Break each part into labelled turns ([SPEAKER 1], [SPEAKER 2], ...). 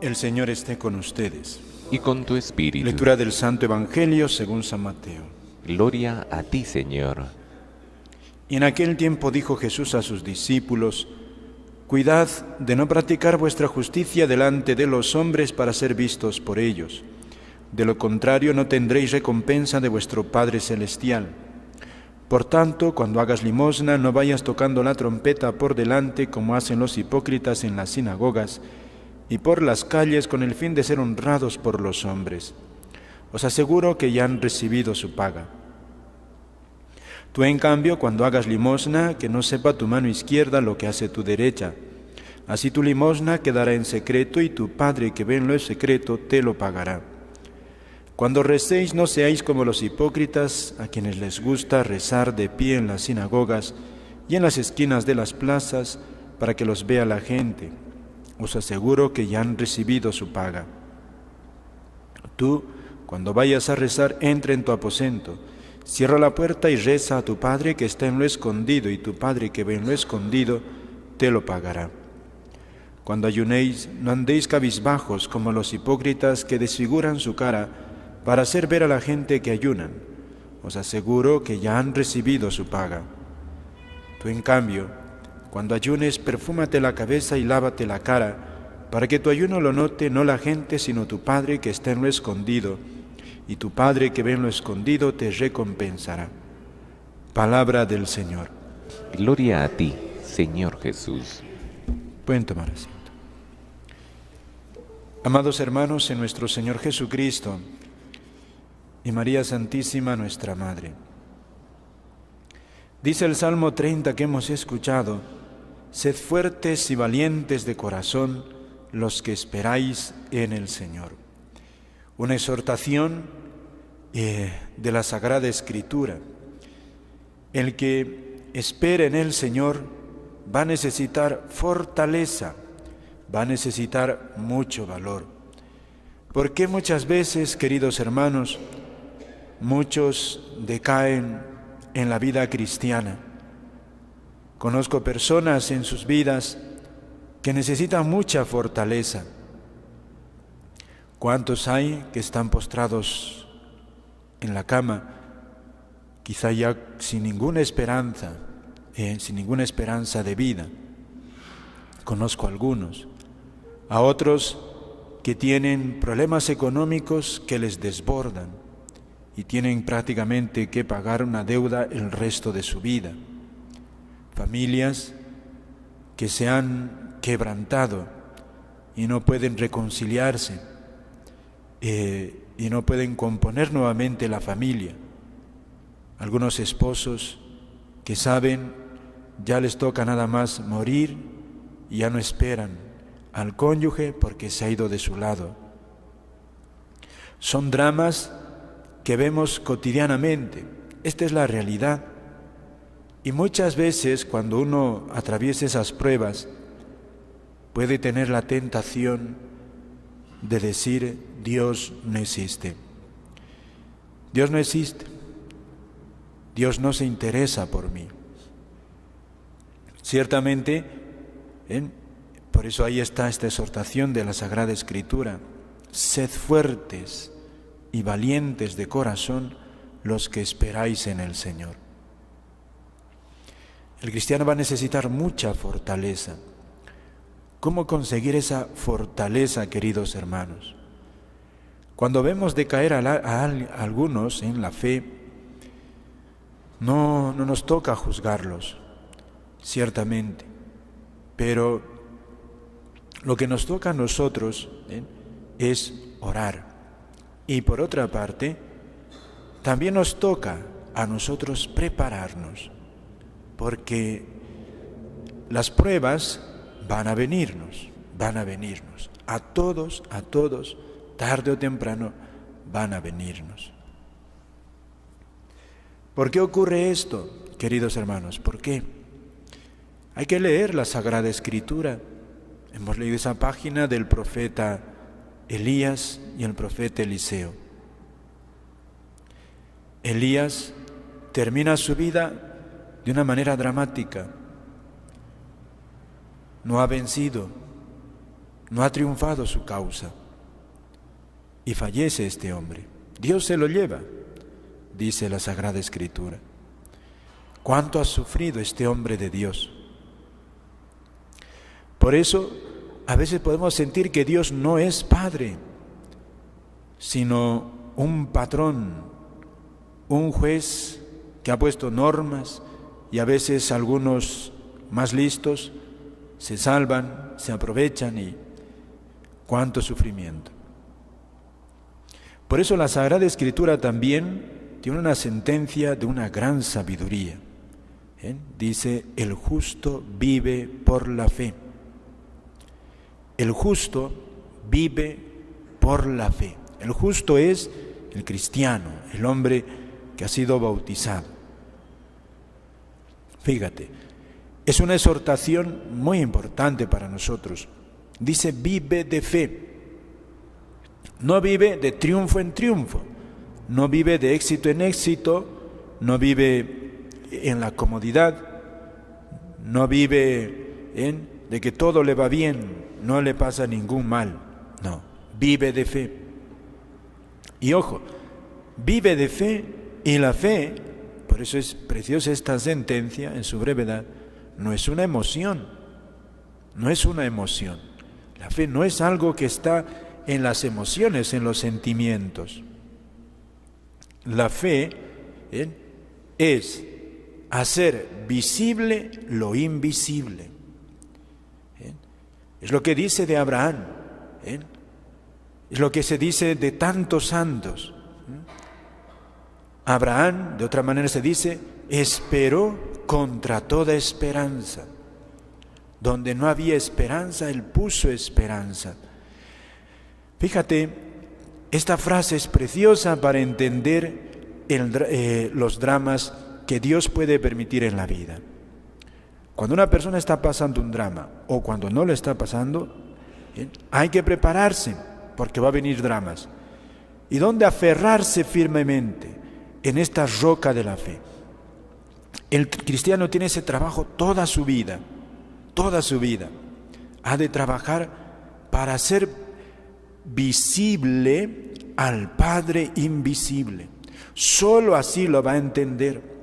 [SPEAKER 1] El Señor esté con ustedes.
[SPEAKER 2] Y con tu espíritu.
[SPEAKER 1] Lectura del Santo Evangelio según San Mateo.
[SPEAKER 2] Gloria a ti, Señor.
[SPEAKER 1] Y en aquel tiempo dijo Jesús a sus discípulos: Cuidad de no practicar vuestra justicia delante de los hombres para ser vistos por ellos. De lo contrario, no tendréis recompensa de vuestro Padre Celestial. Por tanto, cuando hagas limosna, no vayas tocando la trompeta por delante como hacen los hipócritas en las sinagogas y por las calles con el fin de ser honrados por los hombres. Os aseguro que ya han recibido su paga. Tú, en cambio, cuando hagas limosna, que no sepa tu mano izquierda lo que hace tu derecha. Así tu limosna quedará en secreto y tu Padre que ve en lo secreto te lo pagará. Cuando recéis, no seáis como los hipócritas, a quienes les gusta rezar de pie en las sinagogas y en las esquinas de las plazas para que los vea la gente. Os aseguro que ya han recibido su paga. Tú, cuando vayas a rezar, entra en tu aposento, cierra la puerta y reza a tu Padre que está en lo escondido, y tu Padre que ve en lo escondido te lo pagará. Cuando ayunéis, no andéis cabizbajos como los hipócritas que desfiguran su cara para hacer ver a la gente que ayunan. Os aseguro que ya han recibido su paga. Tú, en cambio, cuando ayunes, perfúmate la cabeza y lávate la cara, para que tu ayuno lo note no la gente, sino tu Padre que está en lo escondido, y tu Padre que ve en lo escondido te recompensará. Palabra del Señor.
[SPEAKER 2] Gloria a ti, Señor Jesús.
[SPEAKER 1] Pueden tomar asiento. Amados hermanos, en nuestro Señor Jesucristo y María Santísima, nuestra Madre, dice el Salmo 30 que hemos escuchado: Sed fuertes y valientes de corazón los que esperáis en el Señor. Una exhortación de la Sagrada Escritura. El que espere en el Señor va a necesitar fortaleza, va a necesitar mucho valor. Porque muchas veces, queridos hermanos, muchos decaen en la vida cristiana. Conozco personas en sus vidas que necesitan mucha fortaleza. ¿Cuántos hay que están postrados en la cama, quizá ya sin ninguna esperanza de vida? Conozco algunos. A otros que tienen problemas económicos que les desbordan y tienen prácticamente que pagar una deuda el resto de su vida. Familias que se han quebrantado y no pueden reconciliarse y no pueden componer nuevamente la familia. Algunos esposos que saben ya les toca nada más morir y ya no esperan al cónyuge porque se ha ido de su lado. Son dramas que vemos cotidianamente. Esta es la realidad. Y muchas veces cuando uno atraviesa esas pruebas puede tener la tentación de decir: Dios no existe. Dios no existe. Dios no se interesa por mí. Ciertamente, por eso ahí está esta exhortación de la Sagrada Escritura: sed fuertes y valientes de corazón los que esperáis en el Señor. El cristiano va a necesitar mucha fortaleza. ¿Cómo conseguir esa fortaleza, queridos hermanos? Cuando vemos decaer a algunos en la fe, no nos toca juzgarlos, ciertamente, pero lo que nos toca a nosotros es orar. Y por otra parte, también nos toca a nosotros prepararnos, porque las pruebas van a venirnos, a todos, tarde o temprano van a venirnos. ¿Por qué ocurre esto, queridos hermanos? ¿Por qué? Hay que leer la Sagrada Escritura. Hemos leído esa página del profeta Elías y el profeta Eliseo. Elías termina su vida de una manera dramática. No ha vencido, no ha triunfado su causa y fallece este hombre. Dios se lo lleva, dice la Sagrada Escritura. ¿Cuánto ha sufrido este hombre de Dios? Por eso, a veces podemos sentir que Dios no es Padre, sino un patrón, un juez que ha puesto normas y a veces algunos más listos se salvan, se aprovechan y cuánto sufrimiento. Por eso la Sagrada Escritura también tiene una sentencia de una gran sabiduría. Dice, el justo vive por la fe. El justo vive por la fe. El justo es el cristiano, el hombre que ha sido bautizado. Fíjate, es una exhortación muy importante para nosotros. Dice, vive de fe. No vive de triunfo en triunfo, no vive de éxito en éxito, no vive en la comodidad, no vive de que todo le va bien, no le pasa ningún mal. No, vive de fe. Y ojo, vive de fe, y la fe, por eso es preciosa esta sentencia en su brevedad, no es una emoción, no es una emoción. La fe no es algo que está en las emociones, en los sentimientos. La fe es hacer visible lo invisible. Es lo que dice de Abraham, es lo que se dice de tantos santos. Abraham, de otra manera se dice, esperó contra toda esperanza. Donde no había esperanza, él puso esperanza. Fíjate, esta frase es preciosa para entender los dramas que Dios puede permitir en la vida. Cuando una persona está pasando un drama o cuando no lo está pasando, hay que prepararse porque va a venir dramas. ¿Y dónde aferrarse firmemente? En esta roca de la fe. El cristiano tiene ese trabajo toda su vida. Ha de trabajar para hacer visible al Padre invisible. Solo así lo va a entender.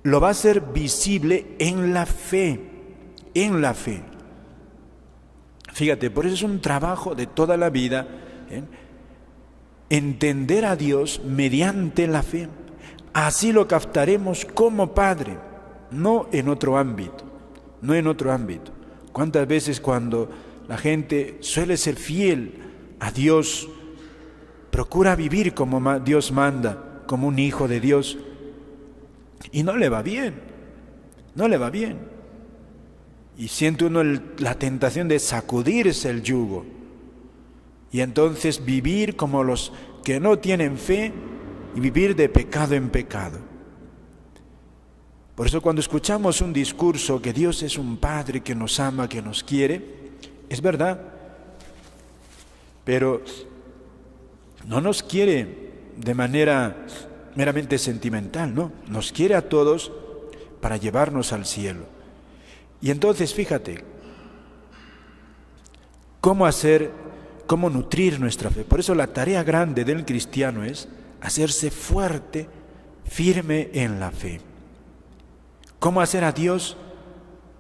[SPEAKER 1] Lo va a hacer visible en la fe. Fíjate, por eso es un trabajo de toda la vida, entender a Dios mediante la fe. Así lo captaremos como Padre, no en otro ámbito. ¿Cuántas veces cuando la gente suele ser fiel a Dios, procura vivir como Dios manda, como un hijo de Dios, y no le va bien? Y siente uno la tentación de sacudirse el yugo, y entonces vivir como los que no tienen fe, y vivir de pecado en pecado. Por eso cuando escuchamos un discurso que Dios es un Padre que nos ama, que nos quiere, es verdad, pero no nos quiere de manera meramente sentimental, no, nos quiere a todos para llevarnos al cielo. Y entonces fíjate, cómo nutrir nuestra fe. Por eso la tarea grande del cristiano es hacerse fuerte, firme en la fe. ¿Cómo hacer a Dios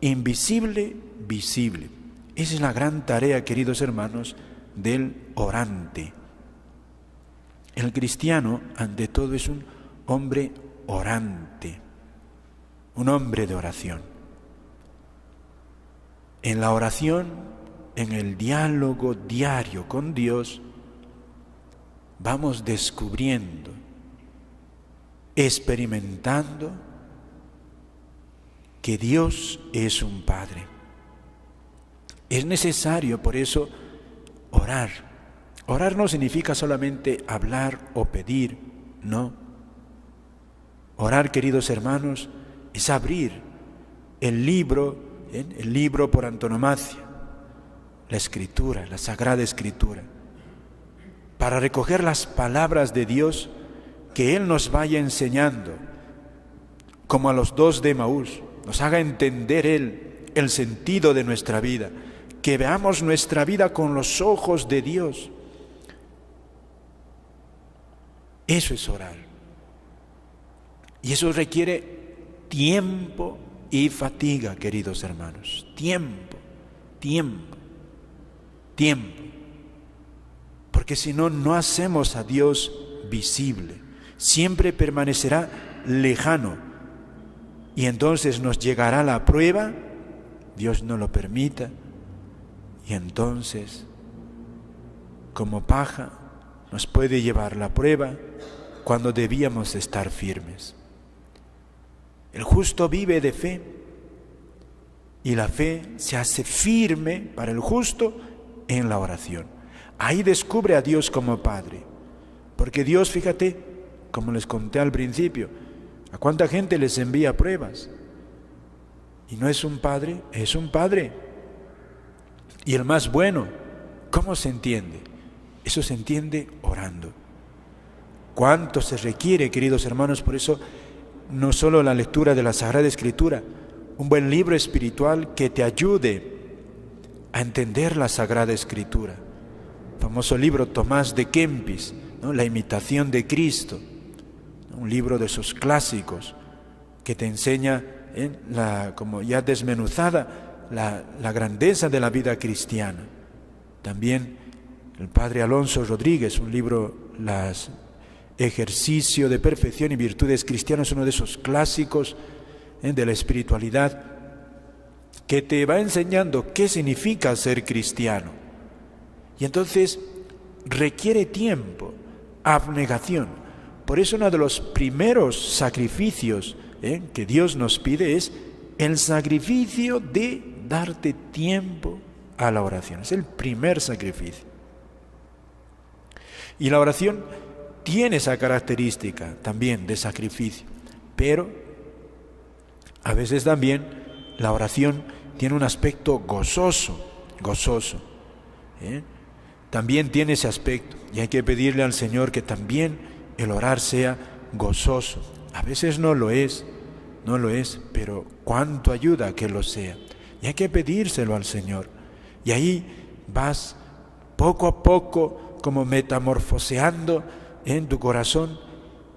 [SPEAKER 1] invisible, visible? Esa es la gran tarea, queridos hermanos, del orante. El cristiano, ante todo, es un hombre orante, un hombre de oración. En la oración, en el diálogo diario con Dios, vamos descubriendo, experimentando que Dios es un Padre. Es necesario, por eso, orar. Orar no significa solamente hablar o pedir, no. Orar, queridos hermanos, es abrir el libro por antonomasia, la Escritura, la Sagrada Escritura, para recoger las palabras de Dios que Él nos vaya enseñando, como a los dos de Emaús, nos haga entender Él el sentido de nuestra vida, que veamos nuestra vida con los ojos de Dios. Eso es orar. Y eso requiere tiempo y fatiga, queridos hermanos. Tiempo. Porque si no, no hacemos a Dios visible. Siempre permanecerá lejano. Y entonces nos llegará la prueba, Dios no lo permita, y entonces, como paja, nos puede llevar la prueba cuando debíamos estar firmes. El justo vive de fe, y la fe se hace firme para el justo en la oración. Ahí descubre a Dios como Padre, porque Dios, fíjate, como les conté al principio, ¿a cuánta gente les envía pruebas? Y no es un padre, es un Padre. Y el más bueno, ¿cómo se entiende? Eso se entiende orando. ¿Cuánto se requiere, queridos hermanos? Por eso, no solo la lectura de la Sagrada Escritura, un buen libro espiritual que te ayude a entender la Sagrada Escritura. El famoso libro Tomás de Kempis, ¿no? La imitación de Cristo. Un libro de esos clásicos que te enseña, como ya desmenuzada, la grandeza de la vida cristiana. También el Padre Alonso Rodríguez, un libro, Ejercicio de Perfección y Virtudes Cristianas, uno de esos clásicos de la espiritualidad, que te va enseñando qué significa ser cristiano. Y entonces requiere tiempo, abnegación. Por eso uno de los primeros sacrificios que Dios nos pide es el sacrificio de darte tiempo a la oración. Es el primer sacrificio. Y la oración tiene esa característica también de sacrificio, pero a veces también la oración tiene un aspecto gozoso. También tiene ese aspecto, y hay que pedirle al Señor que también el orar sea gozoso. A veces no lo es, pero cuánto ayuda a que lo sea. Y hay que pedírselo al Señor. Y ahí vas poco a poco como metamorfoseando en tu corazón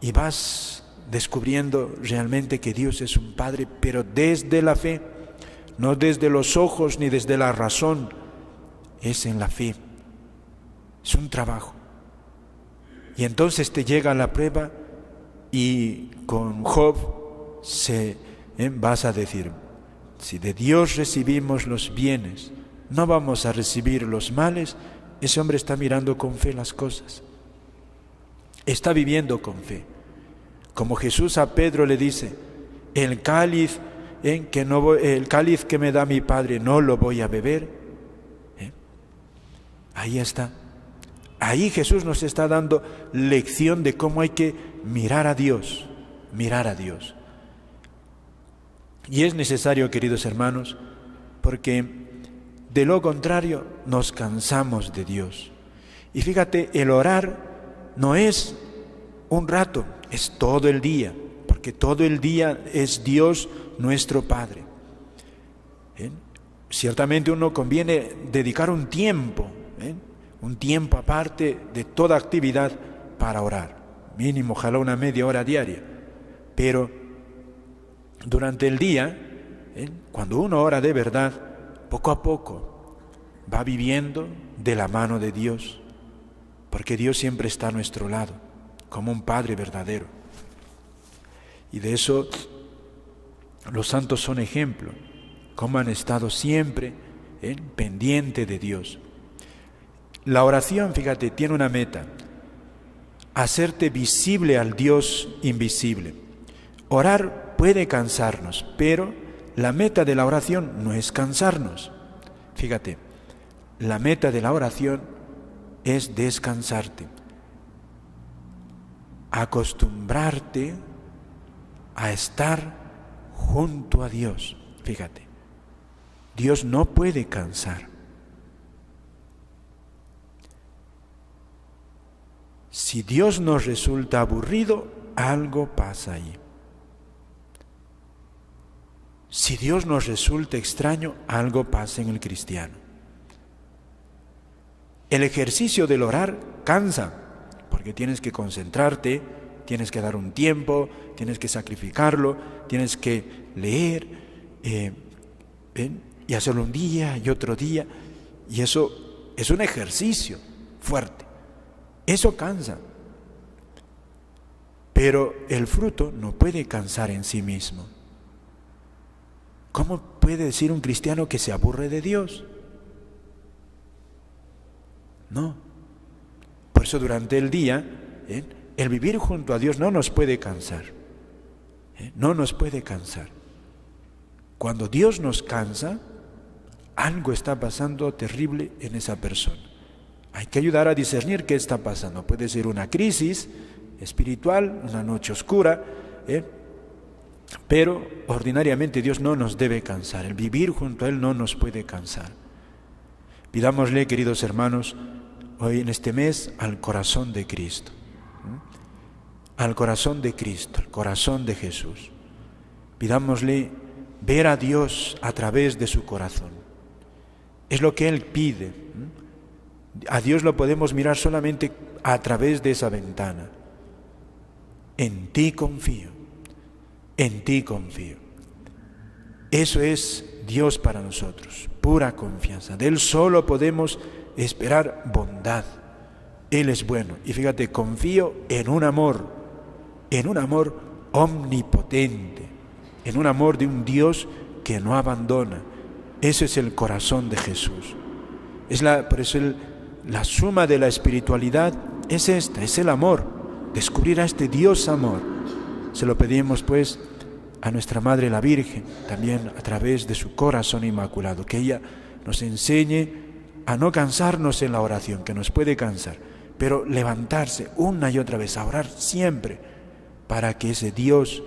[SPEAKER 1] y vas descubriendo realmente que Dios es un Padre, pero desde la fe, no desde los ojos ni desde la razón, es en la fe. Es un trabajo. Y entonces te llega la prueba y con Job vas a decir, si de Dios recibimos los bienes, no vamos a recibir los males. Ese hombre está mirando con fe las cosas. Está viviendo con fe. Como Jesús a Pedro le dice, el cáliz que me da mi Padre no lo voy a beber. Ahí está. Ahí Jesús nos está dando lección de cómo hay que mirar a Dios. Y es necesario, queridos hermanos, porque de lo contrario nos cansamos de Dios. Y fíjate, el orar no es un rato, es todo el día, porque todo el día es Dios nuestro Padre. Ciertamente uno conviene dedicar un tiempo aparte de toda actividad para orar, mínimo, ojalá una media hora diaria, pero durante el día, cuando uno ora de verdad, poco a poco va viviendo de la mano de Dios, porque Dios siempre está a nuestro lado, como un Padre verdadero. Y de eso los santos son ejemplo, cómo han estado siempre pendiente de Dios. La oración, fíjate, tiene una meta: hacerte visible al Dios invisible. Orar puede cansarnos, pero la meta de la oración no es cansarnos. Fíjate, la meta de la oración es descansarte, acostumbrarte a estar junto a Dios. Fíjate, Dios no puede cansar. Si Dios nos resulta aburrido, algo pasa ahí. Si Dios nos resulta extraño, algo pasa en el cristiano. El ejercicio del orar cansa, porque tienes que concentrarte, tienes que dar un tiempo, tienes que sacrificarlo, tienes que leer y hacerlo un día y otro día, y eso es un ejercicio fuerte. Eso cansa. Pero el fruto no puede cansar en sí mismo. ¿Cómo puede decir un cristiano que se aburre de Dios? No. Por eso durante el día, el vivir junto a Dios no nos puede cansar. No nos puede cansar. Cuando Dios nos cansa, algo está pasando terrible en esa persona. Hay que ayudar a discernir qué está pasando. Puede ser una crisis espiritual, una noche oscura, pero ordinariamente Dios no nos debe cansar. El vivir junto a Él no nos puede cansar. Pidámosle, queridos hermanos, hoy en este mes, al corazón de Cristo. Al corazón de Cristo, al corazón de Jesús. Pidámosle ver a Dios a través de su corazón. Es lo que Él pide. A Dios lo podemos mirar solamente a través de esa ventana. En ti confío, en ti confío. Eso es Dios para nosotros, pura confianza. De Él solo podemos esperar bondad. Él es bueno. Y fíjate, confío en un amor omnipotente, en un amor de un Dios que no abandona. Ese es el corazón de Jesús. Por eso la suma de la espiritualidad es esta, es el amor. Descubrir a este Dios amor. Se lo pedimos pues a nuestra Madre la Virgen, también a través de su corazón inmaculado, que ella nos enseñe a no cansarnos en la oración, que nos puede cansar, pero levantarse una y otra vez, a orar siempre, para que ese Dios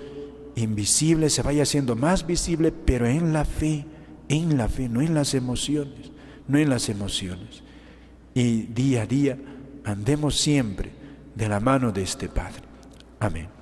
[SPEAKER 1] invisible se vaya haciendo más visible, pero en la fe, no en las emociones, no en las emociones. Y día a día andemos siempre de la mano de este Padre. Amén.